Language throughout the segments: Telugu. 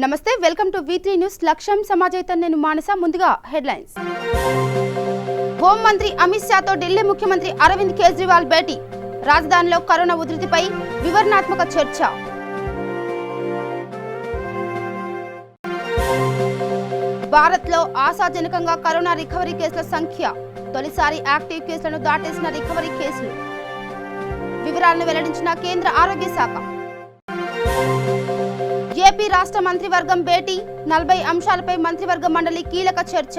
నమస్తే, వెల్కమ్ టు V3 న్యూస్. లక్ష్యం సమాజైతం. నేను మానస. ముందుగా హెడ్లైన్స్. హోం మంత్రి అమిత్ షాతో ఢిల్లీ ముఖ్యమంత్రి అరవింద్ కేజ్రీవాల్ భేటీ. రాజధానిలో కరోనా ఉధృతిపై వివరణాత్మక చర్చ. భారత్లో ఆశాజనకంగా కరోనా రికవరీ కేసుల సంఖ్య. తొలిసారి యాక్టివ్ కేసులను దాటేసిన రికవరీ కేసులు. వివరాలను వెల్లడించిన కేంద్ర ఆరోగ్య శాఖ. ఏపీ రాష్ట్ర మంత్రివర్గం భేటీ. 40 అంశాలపై మంత్రివర్గ మండలి కీలక చర్చ.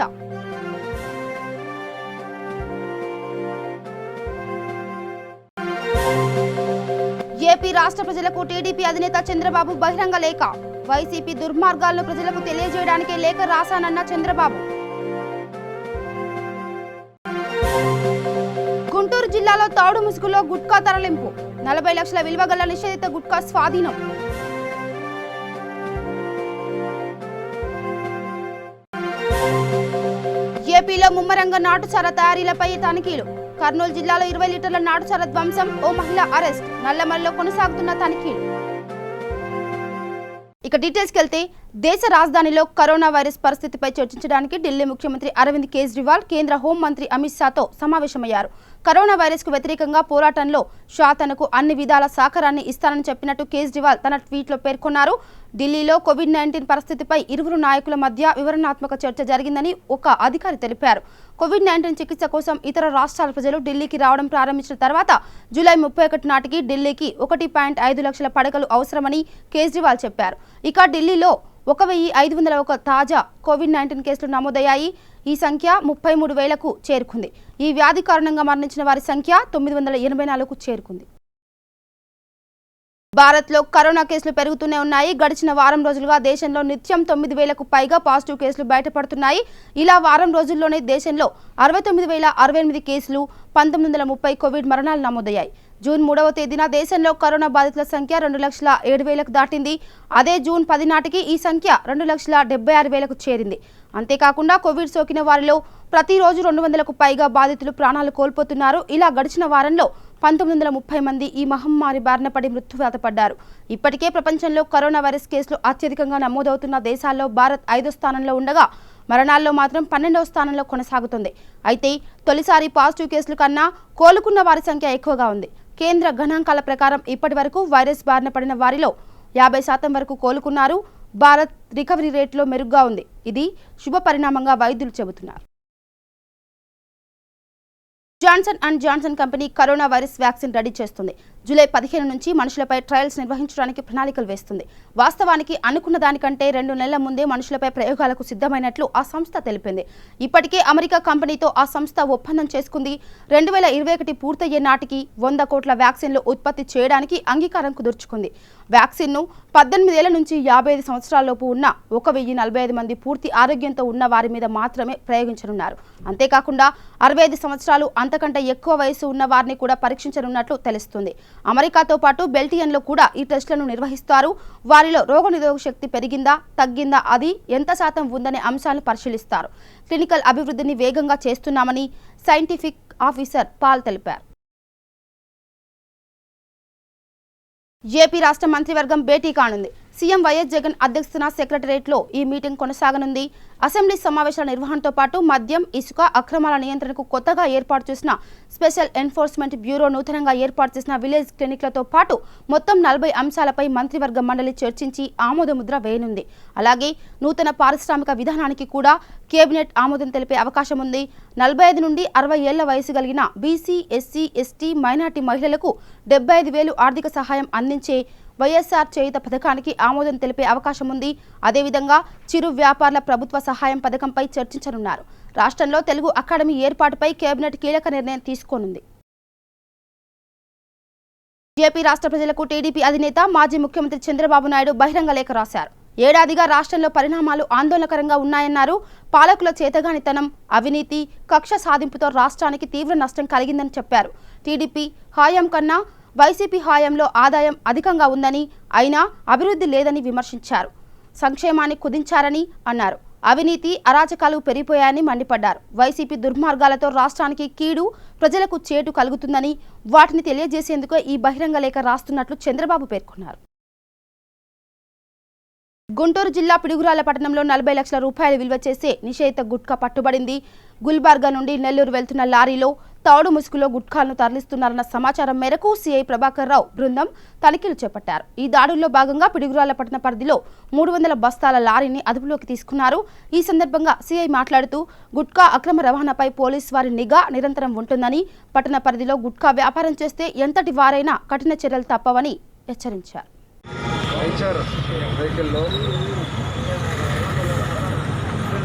ఏపీ రాష్ట్ర ప్రజలకు టీడీపీ అధినేత చంద్రబాబు బహిరంగ లేఖ. వైసీపీ దుర్మార్గాలను ప్రజలకు తెలియజేయడానికే లేఖ రాశానన్న చంద్రబాబు. గుంటూరు జిల్లాలో తాడు ముసుగులో గుట్కా తరలింపు. 40 లక్షల విలువ గల నిషేధిత గుట్కా స్వాధీనం. ఏపీలో ముమ్మరంగ నాటుసార తయారీలపై తనిఖీలు. కర్నూలు జిల్లాలో 20 లీటర్ల నాటుసార ధ్వంసం. ఓ మహిళ అరెస్ట్. నల్లమల్లో కొనసాగుతున్న తనిఖీలు. ఇక డీటెయిల్స్కి వెళ్తే, దేశ రాజధానిలో కరోనా వైరస్ పరిస్థితిపై చర్చించడానికి ఢిల్లీ ముఖ్యమంత్రి అరవింద్ కేజ్రీవాల్ కేంద్ర హోంమంత్రి అమిత్ షాతో సమావేశమయ్యారు. కరోనా వైరస్ కు వ్యతిరేకంగా పోరాటంలో షా తనకు అన్ని విధాల సహకారాన్ని ఇస్తానని చెప్పినట్టు కేజ్రీవాల్ తన ట్వీట్లో పేర్కొన్నారు. ఢిల్లీలో కోవిడ్-19 పరిస్థితిపై ఇరువురు నాయకుల మధ్య వివరణాత్మక చర్చ జరిగిందని ఒక అధికారి తెలిపారు. కోవిడ్-19 చికిత్స కోసం ఇతర రాష్ట్రాల ప్రజలు ఢిల్లీకి రావడం ప్రారంభించిన తర్వాత జూలై 31 నాటికి ఢిల్లీకి 1.5 లక్షల పడకలు అవసరమని కేజ్రీవాల్ చెప్పారు. ఇక ఢిల్లీలో 1501 తాజా కోవిడ్-19 కేసులు నమోదయ్యాయి. ఈ సంఖ్య 33,000కు చేరుకుంది. ఈ వ్యాధి కారణంగా మరణించిన వారి సంఖ్య 984కు చేరుకుంది. భారత్లో కరోనా కేసులు పెరుగుతూనే ఉన్నాయి. గడిచిన వారం రోజులుగా దేశంలో నిత్యం 9,000కు పైగా పాజిటివ్ కేసులు బయటపడుతున్నాయి. ఇలా వారం రోజుల్లోనే దేశంలో 69,068 కేసులు, 1930 కోవిడ్ మరణాలు నమోదయ్యాయి. జూన్ 3వ తేదీన దేశంలో కరోనా బాధితుల సంఖ్య 2,07,000కు దాటింది. అదే జూన్ 10 నాటికి ఈ సంఖ్య 2,76,000కు చేరింది. అంతేకాకుండా కోవిడ్ సోకిన వారిలో ప్రతిరోజు 200కు పైగా బాధితులు ప్రాణాలు కోల్పోతున్నారు. ఇలా గడిచిన వారంలో 1930 మంది ఈ మహమ్మారి బారిన పడి మృత్యువాత పడ్డారు. ఇప్పటికే ప్రపంచంలో కరోనా వైరస్ కేసులు అత్యధికంగా నమోదవుతున్న దేశాల్లో భారత్ 5వ స్థానంలో ఉండగా మరణాల్లో మాత్రం 12వ స్థానంలో కొనసాగుతుంది. అయితే తొలిసారి పాజిటివ్ కేసుల కన్నా కోలుకున్న వారి సంఖ్య ఎక్కువగా ఉంది. కేంద్ర గణాంకాల ప్రకారం ఇప్పటి వరకు వైరస్ బారిన పడిన వారిలో 50% వరకు కోలుకున్నారు. భారత్ రికవరీ రేట్లో మెరుగ్గా ఉంది. ఇది శుభ పరిణామంగా వైద్యులు చెబుతున్నారు. Johnson and Johnson company corona virus vaccine ready చేస్తుంది. జూలై 15 నుంచి మనుషులపై ట్రయల్స్ నిర్వహించడానికి ప్రణాళికలు వేస్తుంది. వాస్తవానికి అనుకున్న దానికంటే 2 నెలల ముందే మనుషులపై ప్రయోగాలకు సిద్ధమైనట్లు ఆ సంస్థ తెలిపింది. ఇప్పటికే అమెరికా కంపెనీతో ఆ సంస్థ ఒప్పందం చేసుకుంది. 2021 పూర్తయ్యే నాటికి 100 కోట్ల వ్యాక్సిన్లు ఉత్పత్తి చేయడానికి అంగీకారం కుదుర్చుకుంది. వ్యాక్సిన్ను 18 ఏళ్ల నుంచి 55 సంవత్సరాలలోపు ఉన్న 1,045 మంది పూర్తి ఆరోగ్యంతో ఉన్న వారి మీద మాత్రమే ప్రయోగించనున్నారు. అంతేకాకుండా 65 సంవత్సరాలు అంతకంటే ఎక్కువ వయసు ఉన్న వారిని కూడా పరీక్షించనున్నట్లు తెలుస్తుంది. అమెరికాతో పాటు బెల్జియంలో కూడా ఈ టెస్టులను నిర్వహిస్తారు. వారిలో రోగనిరోధక శక్తి పెరిగిందా, తగ్గిందా, అది ఎంత శాతం ఉందనే అంశాలను పరిశీలిస్తారు. క్లినికల్ అభివృద్ధిని వేగంగా చేస్తున్నామని సైంటిఫిక్ ఆఫీసర్ పాల్ తెలిపారు. ఏపీ రాష్ట్ర మంత్రివర్గం భేటీ కానుంది. సీఎం వైఎస్ జగన్ అధ్యక్షతన సెక్రటరియట్లో ఈ మీటింగ్ కొనసాగనుంది. అసెంబ్లీ సమావేశాల నిర్వహణతో పాటు మద్యం, ఇసుక అక్రమాల నియంత్రణకు కొత్తగా ఏర్పాటు చేసిన స్పెషల్ ఎన్ఫోర్స్మెంట్ బ్యూరో, నూతనంగా ఏర్పాటు చేసిన విలేజ్ క్లినిక్లతో పాటు మొత్తం 40 అంశాలపై మంత్రివర్గ మండలి చర్చించి ఆమోదముద్ర వేయనుంది. అలాగే నూతన పారిశ్రామిక విధానానికి కూడా కేబినెట్ ఆమోదం తెలిపే అవకాశం ఉంది. 45 నుండి 60 ఏళ్ల వయసు కలిగిన బీసీ, ఎస్సీ, ఎస్టీ, మైనార్టీ మహిళలకు 75,000 ఆర్థిక సహాయం అందించే వైఎస్ఆర్ చేయుత పథకానికి ఆమోదం తెలిపే అవకాశం ఉంది. అదేవిధంగా చిరు వ్యాపారుల ప్రభుత్వ సహాయం పథకంపై చర్చించనున్నారు. రాష్ట్రంలో తెలుగు అకాడమీ ఏర్పాటుపై కేబినెట్ కీలక నిర్ణయం తీసుకోనుంది. ఏపీ రాష్ట్ర ప్రజలకు టీడీపీ అధినేత మాజీ ముఖ్యమంత్రి చంద్రబాబు నాయుడు బహిరంగ లేఖ రాశారు. ఏడాదిగా రాష్ట్రంలో పరిణామాలు ఆందోళనకరంగా ఉన్నాయన్నారు. పాలకుల చేతగానితనం, అవినీతి, కక్ష సాధింపుతో రాష్ట్రానికి తీవ్ర నష్టం కలిగిందని చెప్పారు. టీడీపీ హయాం కన్నా వైసీపీ హయాంలో ఆదాయం అధికంగా ఉందని, అయినా అభివృద్ధి లేదని విమర్శించారు. సంక్షేమాన్ని కుదించారని అన్నారు. అవినీతి, అరాచకాలు పెరిగిపోయాయని మండిపడ్డారు. వైసీపీ దుర్మార్గాలతో రాష్ట్రానికి కీడు, ప్రజలకు చేటు కలుగుతుందని, వాటిని తెలియజేసేందుకు ఈ బహిరంగ లేఖ రాస్తున్నట్లు చంద్రబాబు పేర్కొన్నారు. గుంటూరు జిల్లా పిడుగురాల పట్టణంలో 40 లక్షల రూపాయలు విలువ చేసే నిషేధిత గుట్కా పట్టుబడింది. గుల్బర్గా నుండి నెల్లూరు వెళ్తున్న లారీలో తాడు ముసుగులో గుట్కాలను తరలిస్తున్నారన్న సమాచారం మేరకు సిఐ ప్రభాకర్ రావు బృందం తనిఖీలు చేపట్టారు. ఈ దాడుల్లో భాగంగా పిడుగురాల పట్టణ పరిధిలో 300 బస్తాల లారీని అదుపులోకి తీసుకున్నారు. ఈ సందర్భంగా సిఐ మాట్లాడుతూ గుట్కా అక్రమ రవాణాపై పోలీసు వారి నిఘా నిరంతరం ఉంటుందని, పట్టణ పరిధిలో గుట్కా వ్యాపారం చేస్తే ఎంతటి వారైనా కఠిన చర్యలు తప్పవని హెచ్చరించారు. ఐచర్ వెహికల్లో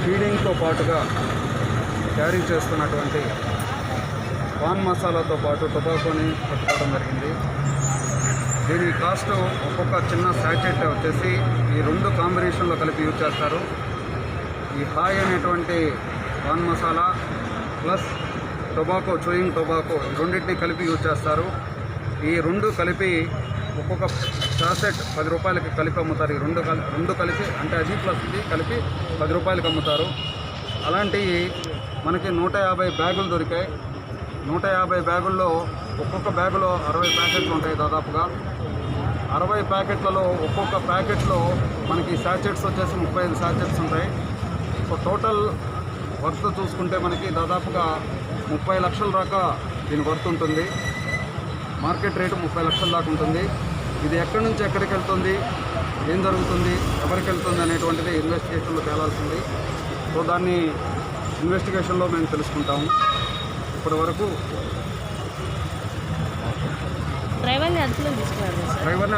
ఫీడింగ్తో పాటుగా క్యారీ చేస్తున్నటువంటి పాన్ మసాలాతో పాటు టొబాకోని పట్టుకోవడం జరిగింది. దీని కాస్ట్ ఒక్కొక్క చిన్న శాచెట్ వచ్చేసి ఈ 2 కాంబినేషన్లో కలిపి యూజ్ చేస్తారు. ఈ హాయ్ అనేటువంటి pan masala plus tobacco, chewing tobacco ఈ రెండింటిని కలిపి యూజ్ చేస్తారు. ఈ 2 కలిపి ఒక్కొక్క శాసెట్ 10 రూపాయలకి కలిపి అమ్ముతారు. ఈ రెండు కలిపి అంటే అది ప్లస్ ఇది కలిపి 10 రూపాయలకి అమ్ముతారు. అలాంటివి మనకి 150 బ్యాగులు దొరికాయి. 150 బ్యాగుల్లో ఒక్కొక్క బ్యాగులో 60 ప్యాకెట్లు ఉంటాయి. దాదాపుగా 60 ప్యాకెట్లలో ఒక్కొక్క ప్యాకెట్లో మనకి శాచెట్స్ వచ్చేసి 35 శాచెట్స్ ఉంటాయి. సో టోటల్ వర్త్ చూసుకుంటే మనకి దాదాపుగా 30 లక్షల దాకా దీని వర్త్ ఉంటుంది. మార్కెట్ రేటు 30 లక్షల దాకా ఉంటుంది. ఇది ఎక్కడి నుంచి ఎక్కడికి వెళ్తుంది, ఏం జరుగుతుంది, ఎవరికి వెళ్తుంది అనేటువంటిది ఇన్వెస్టిగేషన్లో తేలాల్సింది. సో దాన్ని ఇన్వెస్టిగేషన్లో మేము తెలుసుకుంటాము. ఇప్పటి వరకు డ్రైవర్ని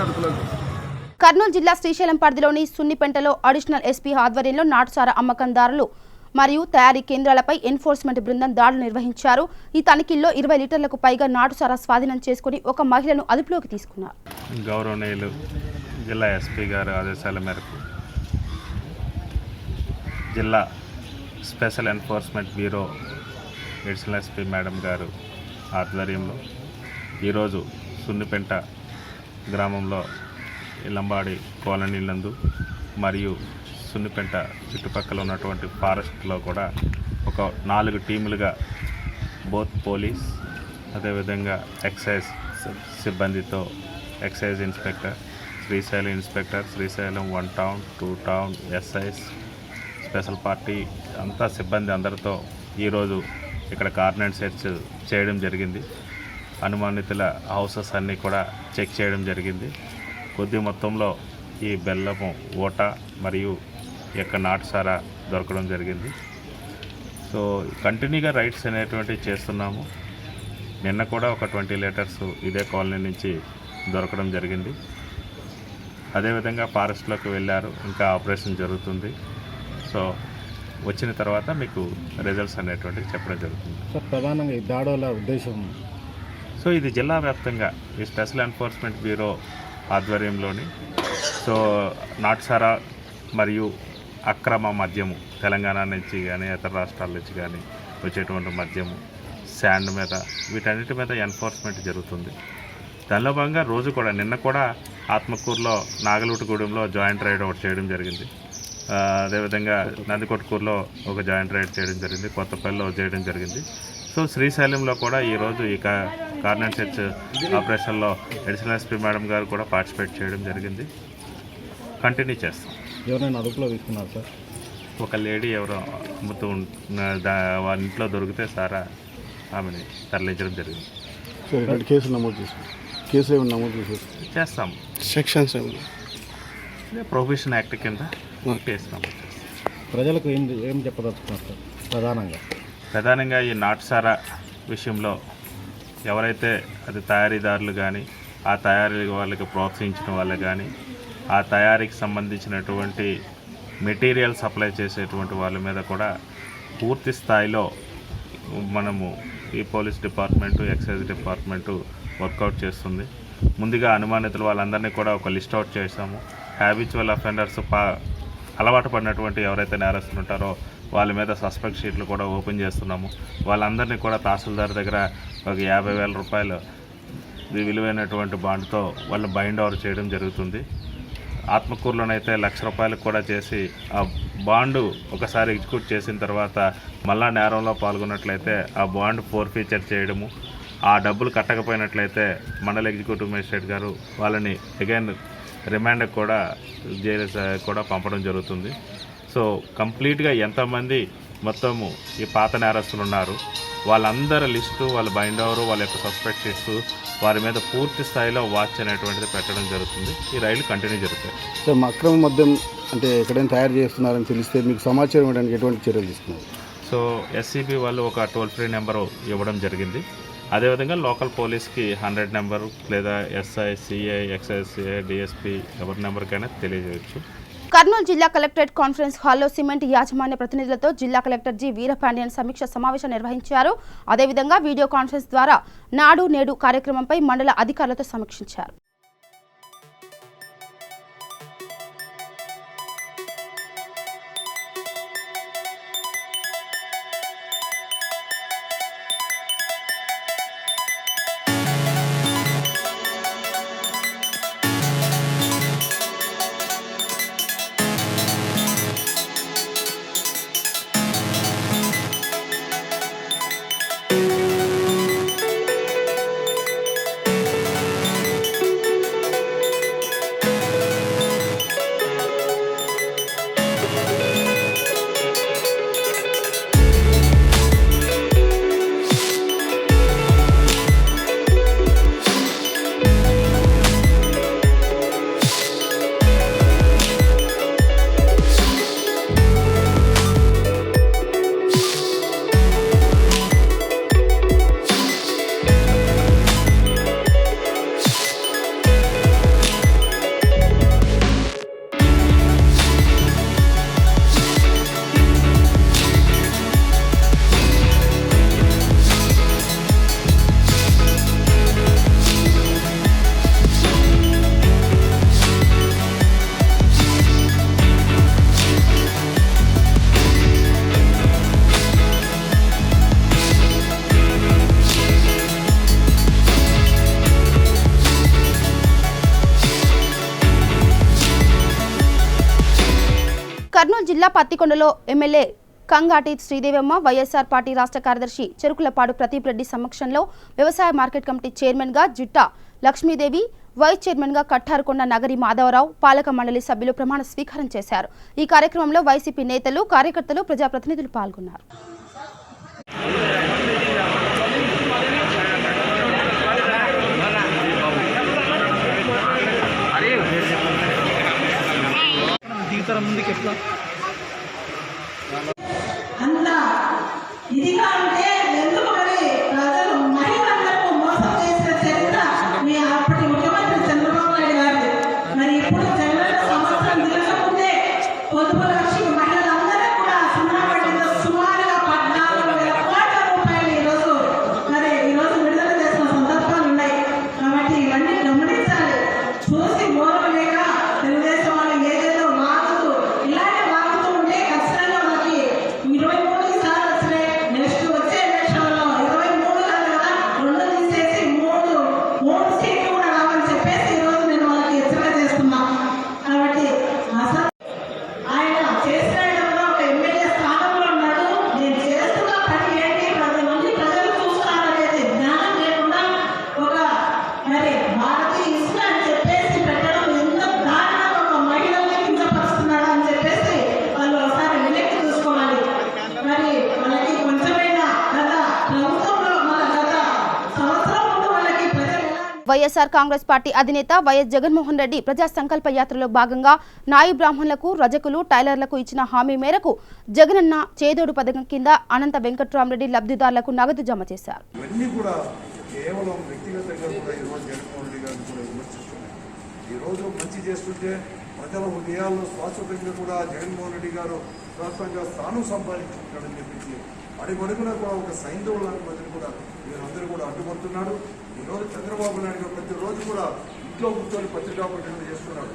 అదుపులోకి. కర్నూలు జిల్లా శ్రీశైలం పరిధిలోని సున్నిపెంటలో అడిషనల్ ఎస్పీ ఆధ్వర్యంలో నాటుసారా అమ్మకందారులు మరియు తయారీ కేంద్రాలపై ఎన్ఫోర్స్మెంట్ బృందం దాడులు నిర్వహించారు. ఈ తనిఖీల్లో 20 లీటర్లకు పైగా నాటుసారా స్వాధీనం చేసుకుని ఒక మహిళను అదుపులోకి తీసుకున్నారు. గౌరవనీయులు జిల్లా ఎస్పీ గారి ఆదేశాల మేరకు జిల్లా special enforcement bureau additional SP madam గారు ఆధ్వర్యంలో ఈరోజు సున్నిపెంట గ్రామంలో లంబాడి కాలనీ నందు మరియు సున్నిపెంట చుట్టుపక్కల ఉన్నటువంటి ఫారెస్ట్లో కూడా ఒక 4 టీములుగా బోత్ పోలీస్ అదేవిధంగా ఎక్సైజ్ సిబ్బందితో excise inspector, Srisailam inspector, Srisailam 1 town 2 town SIs special party అంతా సిబ్బంది అందరితో ఈరోజు ఇక్కడ కార్నర్ సెర్చ్ చేయడం జరిగింది. అనుమానితుల హౌసెస్ అన్నీ కూడా చెక్ చేయడం జరిగింది. కొద్ది మొత్తంలో ఈ బెల్లము ఓట మరియు యొక్క నాటుసారా దొరకడం జరిగింది. సో కంటిన్యూగా రైడ్స్ అనేటువంటివి చేస్తున్నాము. నిన్న కూడా ఒక 20 లీటర్స్ ఇదే కాలనీ నుంచి దొరకడం జరిగింది. అదేవిధంగా ఫారెస్ట్లోకి వెళ్ళారు, ఇంకా ఆపరేషన్ జరుగుతుంది. సో వచ్చిన తర్వాత మీకు రిజల్ట్స్ అనేటువంటివి చెప్పడం జరుగుతుంది. సార్, ప్రధానంగా ఈ దాడుల ఉద్దేశం సో ఇది జిల్లా వ్యాప్తంగా ఈ స్పెషల్ ఎన్ఫోర్స్మెంట్ బ్యూరో ఆధ్వర్యంలోని సో నాటుసారా మరియు అక్రమ మద్యము తెలంగాణ నుంచి కానీ ఇతర రాష్ట్రాల నుంచి కానీ వచ్చేటువంటి మద్యము, శాండ్ మీద వీటన్నిటి మీద ఎన్ఫోర్స్మెంట్ జరుగుతుంది. దానిలో భాగంగా రోజు కూడా నిన్న కూడా ఆత్మకూరులో నాగలూటుగూడెంలో జాయింట్ రైడ్ ఒకటి చేయడం జరిగింది. అదేవిధంగా నందికొట్కూరులో ఒక జాయింట్ రైడ్ చేయడం జరిగింది. కొత్తపల్లిలో చేయడం జరిగింది. సో శ్రీశైలంలో కూడా ఈరోజు ఈ కార్నర్ సెర్చ్ ఆపరేషన్లో అడిషనల్ ఎస్పీ మేడం గారు కూడా పార్టిసిపేట్ చేయడం జరిగింది. కంటిన్యూ చేస్తాం. ఎవరైనా అదుపులో తీసుకున్నారు సార్? ఒక లేడీ ఎవరో అమ్ముతూ వాళ్ళ ఇంట్లో దొరికితే సారా ఆమెని తరలించడం జరిగింది. సో ఇక్కడ కేసులు నమోదు చేసుకున్నాం. కేసు ఏమైనా నమోదు చేస్తాం. సెక్షన్స్ ఏమైనా ప్రొహిబిషన్ యాక్ట్ కింద కేసు నమోదు చేస్తాం. ప్రజలకు ఏం చెప్పదలుచుకున్నారు సార్? ప్రధానంగా ఈ నాటుసారా విషయంలో ఎవరైతే అది తయారీదారులు కానీ ఆ తయారీ వాళ్ళకి ప్రోత్సహించిన వాళ్ళు కానీ ఆ తయారీకి సంబంధించినటువంటి మెటీరియల్ సప్లై చేసేటువంటి వాళ్ళ మీద కూడా పూర్తి స్థాయిలో మనము ఈ police department, excise department workout చేస్తుంది. ముందుగా అనుమానితులు వాళ్ళందరినీ కూడా ఒక లిస్ట్ అవుట్ చేసాము. హ్యాబిచువల్ అఫెండర్స్ అలవాటు పడినటువంటి ఎవరైతే నేరస్తులు ఉంటారో వాళ్ళ మీద సస్పెక్ట్ షీట్లు కూడా ఓపెన్ చేస్తున్నాము. వాళ్ళందరినీ కూడా తహసీల్దార్ దగ్గర ఒక 50,000 రూపాయలు విలువైనటువంటి బాండ్తో వాళ్ళు బైండ్ ఓవర్ చేయడం జరుగుతుంది. ఆత్మకూరులోనైతే 1,00,000 రూపాయలకు కూడా చేసి ఆ బాండు ఒకసారి ఎగ్జిక్యూట్ చేసిన తర్వాత మళ్ళా నేరంలో పాల్గొన్నట్లయితే ఆ బాండ్ ఫోర్ఫీచర్ చేయడము, ఆ డబ్బులు కట్టకపోయినట్లయితే మండల ఎగ్జిక్యూటివ్ మేజిస్ట్రేట్ గారు వాళ్ళని అగైన్ రిమాండ్ కూడా జైలు కూడా పంపడం జరుగుతుంది. సో కంప్లీట్గా ఎంతమంది మొత్తము ఈ పాత నేరస్తులు ఉన్నారు వాళ్ళందరి లిస్టు, వాళ్ళ బైండ్ ఓవర్, వాళ్ళ యొక్క సస్పెక్టెడ్స్, వారి మీద పూర్తి స్థాయిలో వాచ్ అనేటువంటిది పెట్టడం జరుగుతుంది. ఈ రైలు కంటిన్యూ జరుగుతాయి. సో అక్రమ మద్యం అంటే ఎక్కడైనా తయారు చేస్తున్నారని తెలిస్తే మీకు సమాచారం ఇవ్వడానికి ఎటువంటి చర్యలు తీసుకున్నారు? సో ఎస్సీబీ వాళ్ళు ఒక టోల్ ఫ్రీ నెంబరు ఇవ్వడం జరిగింది. అదేవిధంగా లోకల్ పోలీస్కి 100 నెంబరు లేదా ఎస్ఐ, సిఐ, ఎక్సైసిఐ, డిఎస్పీ ఎవరి నెంబర్కైనా తెలియజేయచ్చు. కర్నూలు జిల్లా కలెక్టరేట్ కాన్ఫరెన్స్ హాల్లో సిమెంట్ యాజమాన్య ప్రతినిధులతో జిల్లా కలెక్టర్ జి వీరపాండ్యన్ సమీక్ష సమావేశం నిర్వహించారు. అదేవిధంగా వీడియో కాన్ఫరెన్స్ ద్వారా నాడు నేడు కార్యక్రమంపై మండల అధికారులతో సమీక్షించారు. కర్నూలు జిల్లా పత్తికొండలో ఎమ్మెల్యే కంగాటి శ్రీదేవమ్మ, వైఎస్ఆర్ పార్టీ రాష్ట్ర కార్యదర్శి చెరుకులపాడు ప్రదీప్ రెడ్డి సమక్షంలో వ్యవసాయ మార్కెట్ కమిటీ చైర్మన్గా జిట్టా లక్ష్మీదేవి, వైస్ చైర్మన్గా కట్టారుకొండ నగరి మాధవరావు, పాలక మండలి సభ్యులు ప్రమాణ స్వీకారం చేశారు. ఈ కార్యక్రమంలో వైసీపీ నేతలు, కార్యకర్తలు, ప్రజాప్రతినిధులు పాల్గొన్నారు. అంత ఇదిగా ఉంటే ఎందుకు మరి ప్రజలు మహిళలకు మోసం చేసిన చరిత్ర మీ అప్పటి ముఖ్యమంత్రి చంద్రబాబు నాయుడు గారు. మరి ఇప్పుడు జగన్ సంవత్సరం తిరగకుందే పొదుపు లక్ష్మి మహిళలందరూ కూడా సున్నా వడ్డీతో సుమారుగా 14,000 కోట్ల రూపాయలు ఈరోజు విడుదల చేసిన సందర్భాలు ఉన్నాయి. కాబట్టి ఇవన్నీ గమనించాలి. చూసి మోరలేక తెలుగుదేశం వాళ్ళు ఏదేదో వాగుతూ ఇలాంటి వాగుతూ ఉంటే ఖచ్చితంగా మనకి 23 సార్లు వచ్చినాయి. నెక్స్ట్ వచ్చే ఎలక్షన్లో 23 కాదు కదా, 2 తీసేసి 3 సీట్లు కూడా రావని చెప్పేసి ఈరోజు నేను వాళ్ళకి హెచ్చరిక చేస్తున్నా. కాబట్టి అసలు ఆయన చేసినట్టుగా ఒక ఎమ్మెల్యే స్థానంలో ఉన్నాడు. నేను చేస్తున్న పని ఏంటి, 10 మంది ప్రజలు చూస్తున్నారనేది జ్ఞానం లేకుండా ఒక మరి భారతీయ ఇసుక అని చెప్పేసి పెట్టడం ఎంత దారుణంగా ఒక మహిళల్ని కించపరుస్తున్నాడు అని చెప్పేసి వాళ్ళు ఒకసారి వెనక్కి చూసుకోవాలి. మరి వాళ్ళకి కొంచెమైనా గత ప్రభుత్వంలో మన గత సంవత్సరం ముందు వాళ్ళకి ప్రజలు ఎలా వైఎస్ఆర్ కాంగ్రెస్ పార్టీ అధినేత వైఎస్ జగన్మోహన్ రెడ్డి ప్రజా సంకల్ప యాత్రలో భాగంగా నాయి బ్రాహ్మణులకు, రజకులు, టైలర్లకు ఇచ్చిన హామీ మేరకు జగనన్న చేదోడు పథకం కింద అనంత వెంకట్రామరెడ్డి లబ్ధిదారులకు నగదు జమ చేశారు. ఇవన్నీ కూడా కేవలం వ్యక్తిగతంగా కూడా ఈరోజు జగన్మోహన్ రెడ్డి గారిని కూడా విమర్శిస్తున్నాయి. ఈరోజు మంచి చేస్తుంటే ప్రజల హృదయాల్లో శాశ్వతంగా కూడా జగన్మోహన్ రెడ్డి గారు శాశ్వతంగా స్థానం సంపాదించుకుంటాడని చెప్పేసి అడుగడుగునా కూడా ఒక సైంధవుల మధ్య కూడా వీరందరూ కూడా అడ్డుపడుతున్నాడు. ఈరోజు చంద్రబాబు నాయుడు గారు ప్రతిరోజు కూడా ఇంట్లో కూర్చొని పత్రికా ప్రకటన చేస్తున్నాడు.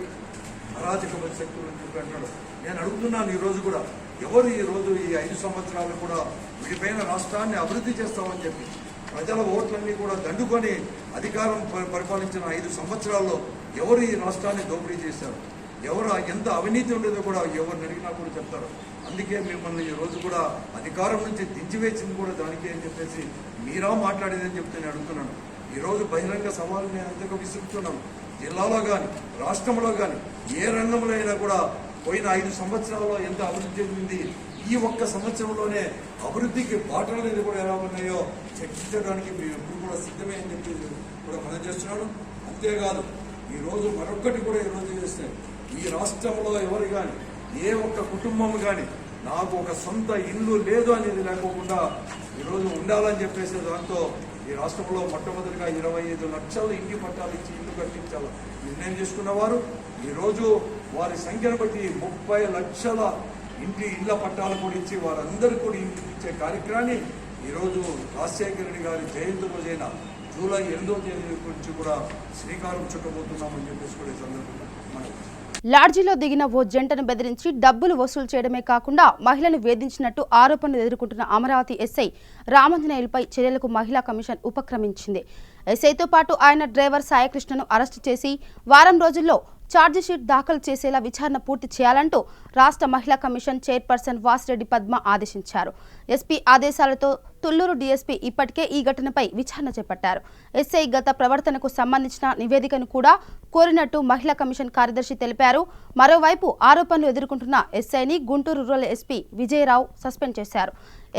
అరాచక శక్తులు అని చెప్పి అంటాడు. నేను అడుగుతున్నాను ఈరోజు కూడా, ఎవరు ఈరోజు ఈ 5 సంవత్సరాలు కూడా విడిపోయిన రాష్ట్రాన్ని అభివృద్ధి చేస్తామని చెప్పి ప్రజల ఓట్లన్నీ కూడా దండుకొని అధికారం పరిపాలించిన 5 సంవత్సరాల్లో ఎవరు ఈ రాష్ట్రాన్ని దోపిడీ చేశారు, ఎవరు ఎంత అవినీతి ఉండేదో కూడా ఎవరిని అడిగినా కూడా చెప్తారు. అందుకే మిమ్మల్ని ఈ రోజు కూడా అధికారం నుంచి దించివేసింది కూడా దానికే అని చెప్పేసి మీరా మాట్లాడేదని చెప్తే నేను అడుగుతున్నాను. ఈరోజు బహిరంగ సవాలు నేను అంతగా విసురుతున్నాను. జిల్లాలో కానీ రాష్ట్రంలో కానీ ఏ రంగంలో అయినా కూడా పోయిన 5 సంవత్సరాల్లో ఎంత అభివృద్ధి చెందింది, ఈ ఒక్క సంవత్సరంలోనే అభివృద్ధికి బాటలు అనేది కూడా ఎలా ఉన్నాయో చర్చించడానికి మేము ఎప్పుడు కూడా సిద్ధమే అని చెప్పి కూడా మనం చేస్తున్నాడు. అంతేకాదు ఈరోజు మరొక్కటి కూడా ఈరోజు చేస్తే ఈ రాష్ట్రంలో ఎవరు కానీ ఏ ఒక్క కుటుంబం కానీ నాకు ఒక సొంత ఇల్లు లేదు అనేది లేకోకుండా ఈరోజు ఉండాలని చెప్పేసి దాంతో ఈ రాష్ట్రంలో మొట్టమొదటిగా 25 లక్షల ఇంటి పట్టాలు ఇచ్చి ఇల్లు కట్టించాలి నిర్ణయం చేసుకున్నవారు ఈరోజు వారి సంఖ్యను బట్టి 30 లక్షల ఇళ్ల పట్టాలు కూడా ఇచ్చి వారందరికీ కూడా ఇంటికి ఇచ్చే కార్యక్రమాన్ని ఈరోజు రాజశేఖర రెడ్డి గారి జయంతి రోజైన జూలై 8వ తేదీ నుంచి కూడా శ్రీకారం చుట్టబోతున్నామని చెప్పేసి కూడా ఈ సందర్భంగా మనం లాడ్జీలో దిగిన ఓ జంటను బెదిరించి డబ్బులు వసూలు చేయడమే కాకుండా మహిళను వేధించినట్టు ఆరోపణలు ఎదుర్కొంటున్న అమరావతి ఎస్ఐ రామంజనేయులపై చర్యలకు మహిళా కమిషన్ ఉపక్రమించింది. ఎస్ఐతో పాటు ఆయన డ్రైవర్ సాయికృష్ణను అరెస్టు చేసి వారం రోజుల్లో ఛార్జిషీట్ దాఖలు చేసేలా విచారణ పూర్తి చేయాలంటూ రాష్ట్ర మహిళా కమిషన్ చైర్పర్సన్ వాసిరెడ్డి పద్మ ఆదేశించారు. ఎస్పీ ఆదేశాలతో తుళ్లూరు డీఎస్పీ ఇప్పటికే ఈ ఘటనపై విచారణ చేపట్టారు. ఎస్ఐ గత ప్రవర్తనకు సంబంధించిన నివేదికను కూడా కోరినట్టు మహిళా కమిషన్ కార్యదర్శి తెలిపారు. మరోవైపు ఆరోపణలు ఎదుర్కొంటున్న ఎస్ఐని Guntur rural SP Vijaya Rao suspend చేశారు.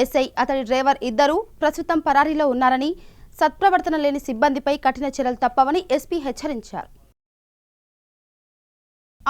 ఎస్ఐ అతడి డ్రైవర్ ఇద్దరూ ప్రస్తుతం పరారీలో ఉన్నారని, సత్ప్రవర్తన లేని సిబ్బందిపై కఠిన చర్యలు తప్పవని ఎస్పీ హెచ్చరించారు.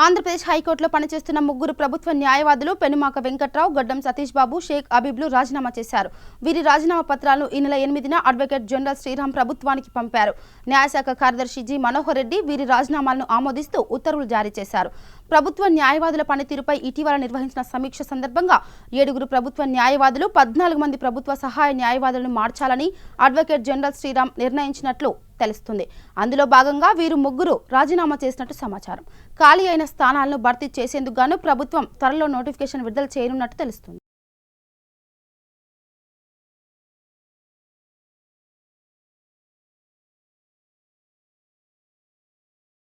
ఆంధ్రప్రదేశ్ హైకోర్టులో పనిచేస్తున్న 3 ప్రభుత్వ న్యాయవాదులు పెనుమాక వెంకట్రావు, గడ్డం సతీష్ బాబు, షేక్ అబీబ్లు రాజీనామా చేశారు. వీరి రాజీనామా పత్రాలను ఈ నెల 8న అడ్వకేట్ జనరల్ శ్రీరామ్ ప్రభుత్వానికి పంపారు. న్యాయశాఖ కార్యదర్శి జి మనోహర్ రెడ్డి వీరి రాజీనామాలను ఆమోదిస్తూ ఉత్తర్వులు జారీ చేశారు. ప్రభుత్వ న్యాయవాదుల పనితీరుపై ఇటీవల నిర్వహించిన సమీక్ష సందర్భంగా 7 ప్రభుత్వ న్యాయవాదులు 14 మంది ప్రభుత్వ సహాయ న్యాయవాదులను మార్చాలని అడ్వకేట్ జనరల్ శ్రీరామ్ నిర్ణయించినట్లు తెలుస్తుంది. అందులో భాగంగా వీరు 3 రాజీనామా చేసినట్టు సమాచారం. ఖాళీ అయిన స్థానాలను భర్తీ చేసేందుకు గాను ప్రభుత్వం త్వరలో నోటిఫికేషన్ విడుదల చేయనున్నట్టు తెలుస్తుంది.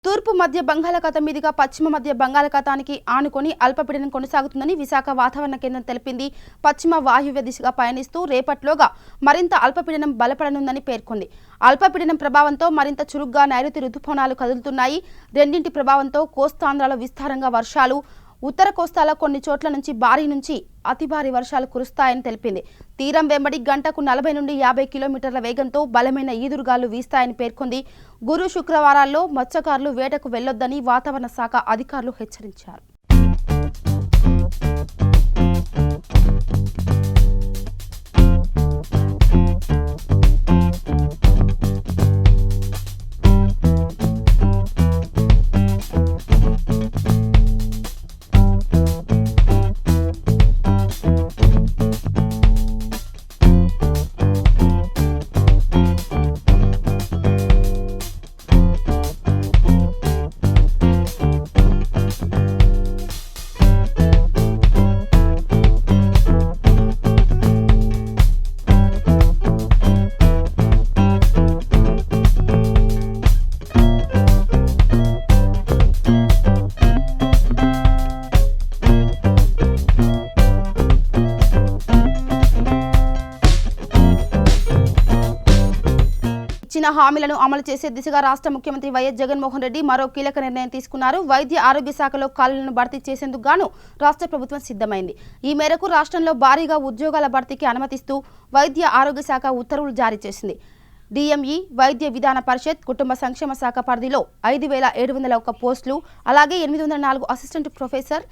తూర్పు మధ్య బంగాళాఖాతం మీదుగా పశ్చిమ మధ్య బంగాళాఖాతానికి ఆనుకొని అల్పపీడనం కొనసాగుతుందని విశాఖ వాతావరణ కేంద్రం తెలిపింది. పశ్చిమ వాయువ్య దిశగా పయనిస్తూ రేపట్లోగా మరింత అల్పపీడనం బలపడనుందని పేర్కొంది. అల్పపీడనం ప్రభావంతో మరింత చురుగ్గా నైరుతి రుతుపవనాలు కదులుతున్నాయి. రెండింటి ప్రభావంతో కోస్తాంధ్రలో విస్తారంగా వర్షాలు, ఉత్తర కోస్తాలో కొన్ని చోట్ల నుంచి భారీ నుంచి అతి భారీ వర్షాలు కురుస్తాయని తెలిపింది. తీరం వెంబడి గంటకు 40 నుండి 50 కిలోమీటర్ల వేగంతో బలమైన ఈదురుగాలు వీస్తాయని పేర్కొంది. గురు శుక్రవారాల్లో మత్స్యకారులు వేటకు వెళ్లొద్దని వాతావరణ శాఖ అధికారులు హెచ్చరించారు. ఇచ్చిన హామీలను అమలు చేసే దిశగా రాష్ట్ర ముఖ్యమంత్రి వైఎస్ జగన్మోహన్ రెడ్డి మరో కీలక నిర్ణయం తీసుకున్నారు. వైద్య ఆరోగ్య శాఖలో ఖాళీలను భర్తీ చేసేందుకు గాను రాష్ట్ర ప్రభుత్వం సిద్ధమైంది. ఈ మేరకు రాష్ట్రంలో భారీగా ఉద్యోగాల భర్తీకి అనుమతిస్తూ వైద్య ఆరోగ్య శాఖ ఉత్తర్వులు జారీ చేసింది. డిఎంఈ, వైద్య విధాన పరిషత్, కుటుంబ సంక్షేమ శాఖ పరిధిలో 5,701 పోస్టులు, అలాగే 804 అసిస్టెంట్ ప్రొఫెసర్,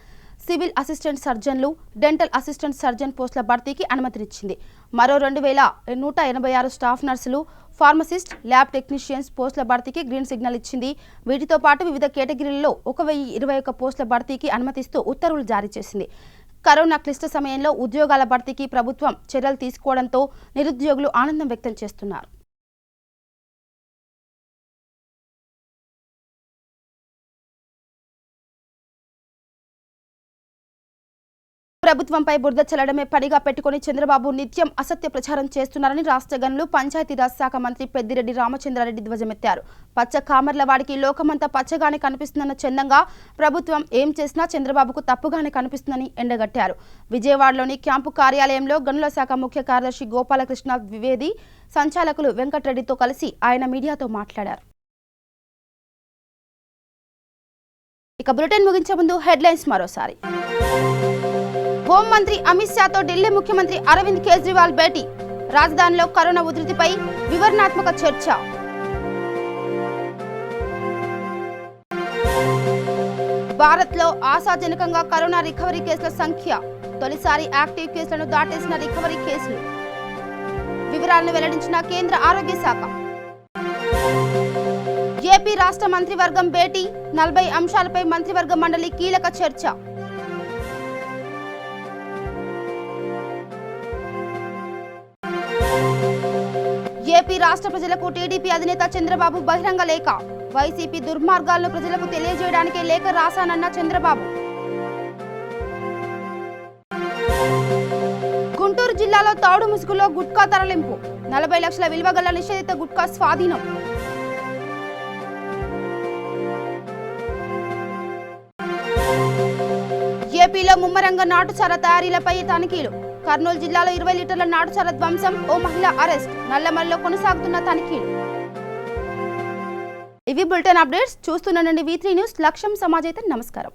సివిల్ అసిస్టెంట్ సర్జన్లు, డెంటల్ అసిస్టెంట్ సర్జన్ పోస్టుల భర్తీకి అనుమతినిచ్చింది. మరో 2,186 స్టాఫ్ నర్సులు, ఫార్మసిస్ట్, ల్యాబ్ టెక్నీషియన్స్ పోస్టుల భర్తీకి గ్రీన్ సిగ్నల్ ఇచ్చింది. వీటితో పాటు వివిధ కేటగిరీల్లో 1,021 పోస్టుల భర్తీకి అనుమతిస్తూ ఉత్తర్వులు జారీ చేసింది. కరోనా క్లిష్ట సమయంలో ఉద్యోగాల భర్తీకి ప్రభుత్వం చర్యలు తీసుకోవడంతో నిరుద్యోగులు ఆనందం వ్యక్తం చేస్తున్నారు. ప్రభుత్వంపై బురద చల్లడమే పనిగా పెట్టుకుని చంద్రబాబు నిత్యం అసత్య ప్రచారం చేస్తున్నారని రాష్ట్ర గనులు పంచాయతీరాజ్ శాఖ మంత్రి పెద్దిరెడ్డి రామచంద్రారెడ్డి ధ్వజమెత్తారు. పచ్చ కామర్ల వాడికి లోకమంతా పచ్చగానే కనిపిస్తుందన్న చందంగా ప్రభుత్వం ఏం చేసినా చంద్రబాబుకు తప్పుగానే కనిపిస్తుందని ఎండగట్టారు. విజయవాడలోని క్యాంపు కార్యాలయంలో గనుల శాఖ ముఖ్య కార్యదర్శి గోపాలకృష్ణ ద్వివేది, సంచాలకులు వెంకటరెడ్డితో కలిసి ఆయన మీడియాతో మాట్లాడారు. ఇక బులెటిన్ ముగించే ముందు హెడ్లైన్స్ మరోసారి. హోంమంత్రి అమిత్ షాతో ఢిల్లీ ముఖ్యమంత్రి అరవింద్ కేజ్రీవాల్ భేటీ. రాజధానిలో కరోనా ఉధృతిపై వివరణాత్మక చర్చ. భారత్లో ఆశాజనకంగా కరోనా రికవరీ కేసుల సంఖ్య. తొలిసారి యాక్టివ్ కేసులను దాటేసిన రికవరీ కేసులు. వివరాలను వెల్లడించిన కేంద్ర ఆరోగ్య శాఖ. ఏపీ రాష్ట్ర మంత్రివర్గం భేటీ. 40 అంశాలపై మంత్రివర్గ మండలి కీలక చర్చ. ఏపీ రాష్ట్ర ప్రజలకు టీడీపీ అధినేత చంద్రబాబు బహిరంగ లేఖ. వైసీపీ దుర్మార్గాలను ప్రజలకు తెలియజేయడానికే లేఖ రాశానన్న చంద్రబాబు. గుంటూరు జిల్లాలో తాడు ముసుగులో గుట్కా తరలింపు. 40 లక్షల విలువ గల నిషేధిత గుట్కా స్వాధీనం. ఏపీలో ముమ్మరంగ నాటుసార తయారీలపై తనిఖీలు. కర్నూలు జిల్లాలో 20 లీటర్ల నాటుసార ధ్వంసం. ఓ మహిళ అరెస్ట్. నల్లమల్లో కొనసాగుతున్న తనిఖీలు. ఇవి బులెటిన్ అప్డేట్స్. చూస్తుండండి V3 news. లక్ష్యం సమాజైతే. నమస్కారం.